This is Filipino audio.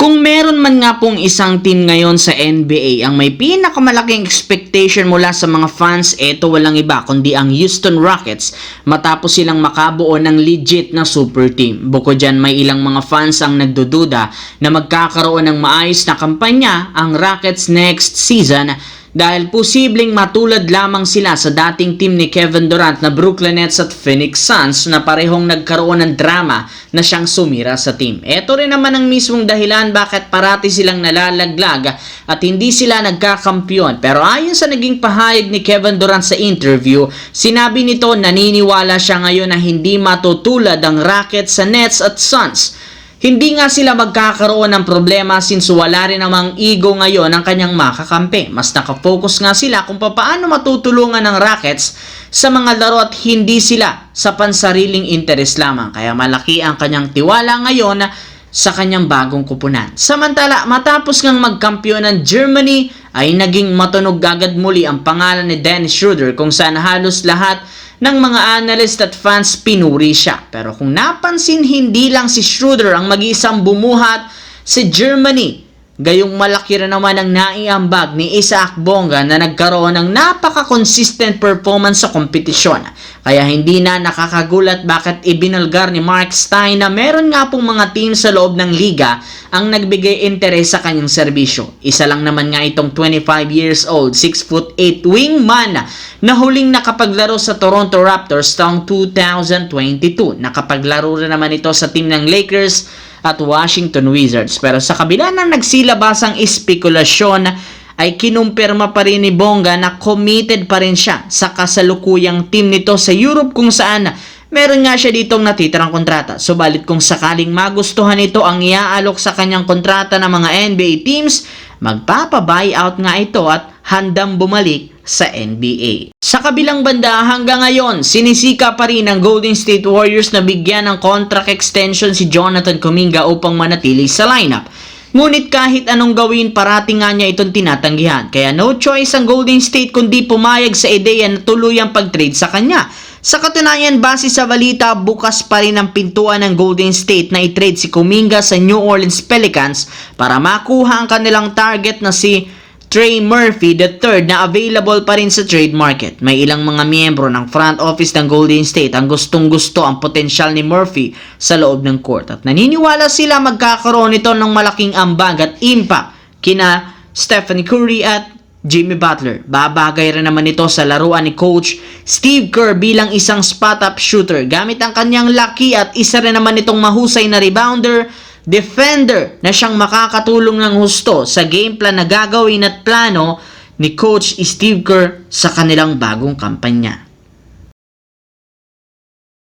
Kung meron man nga pong isang team ngayon sa NBA ang may pinakamalaking expectation mula sa mga fans, eto walang iba kundi ang Houston Rockets matapos silang makabuo ng legit na super team. Bukod dyan, may ilang mga fans ang nagdududa na magkakaroon ng maayos na kampanya ang Rockets next season dahil posibleng matulad lamang sila sa dating team ni Kevin Durant na Brooklyn Nets at Phoenix Suns na parehong nagkaroon ng drama na siyang sumira sa team. Ito rin naman ang mismong dahilan bakit parati silang nalalaglag at hindi sila nagkakampiyon. Pero ayon sa naging pahayag ni Kevin Durant sa interview, sinabi nito naniniwala siya ngayon na hindi matutulad ang Rockets sa Nets at Suns. Hindi nga sila magkakaroon ng problema since wala rin namang ego ngayon ang kanyang makakampi. Mas nakafocus nga sila kung paano matutulungan ng Rockets sa mga laro at hindi sila sa pansariling interes lamang. Kaya malaki ang kanyang tiwala ngayon sa kanyang bagong kupunan. Samantala, matapos ngang magkampiyon ng Germany ay naging matunog agad muli ang pangalan ni Dennis Schroeder kung saan halos lahat ng mga analyst at fans pinuri siya. Pero kung napansin, hindi lang si Schroeder ang mag-iisang bumuhat sa Germany. Gayong malaki rin naman ang naiambag ni Isaac Bonga na nagkaroon ng napaka-consistent performance sa kompetisyon. Kaya hindi na nakakagulat bakit ibinulgar ni Mark Stein na meron nga pong mga team sa loob ng liga ang nagbigay interes sa kanyang serbisyo. Isa lang naman nga itong 25 years old, 6'8" wingman na huling nakapaglaro sa Toronto Raptors taong 2022. Nakapaglaro rin naman ito sa team ng Lakers at Washington Wizards. Pero sa kabila ng nagsilabasang espekulasyon ay kinumpirma pa rin ni Bonga na committed pa rin siya sa kasalukuyang team nito sa Europe kung saan meron nga siya ditong natitirang kontrata. Subalit kung sakaling magustuhan ito ang iaalok sa kanyang kontrata ng mga NBA teams, magpapa-buyout nga ito at handang bumalik sa NBA. Sa kabilang banda, hanggang ngayon, sinisika pa rin ng Golden State Warriors na bigyan ng contract extension si Jonathan Kuminga upang manatili sa lineup. Ngunit kahit anong gawin, parati nga niya itong tinatanggihan. Kaya no choice ang Golden State kundi pumayag sa ideya na tuluyang pag-trade sa kanya. Sa katunayan, base sa balita, bukas pa rin ang pintuan ng Golden State na i-trade si Kuminga sa New Orleans Pelicans para makuha ang kanilang target na si Trey Murphy III na available pa rin sa trade market. May ilang mga miyembro ng front office ng Golden State ang gustong-gusto ang potensyal ni Murphy sa loob ng court at naniniwala sila magkakaroon ito ng malaking ambag at impact kina Stephen Curry at Jimmy Butler. Babagay rin naman ito sa laruan ni Coach Steve Kerr bilang isang spot-up shooter gamit ang kanyang laki at isa rin naman itong mahusay na rebounder, defender na siyang makakatulong ng husto sa game plan na gagawin at plano ni Coach Steve Kerr sa kanilang bagong kampanya.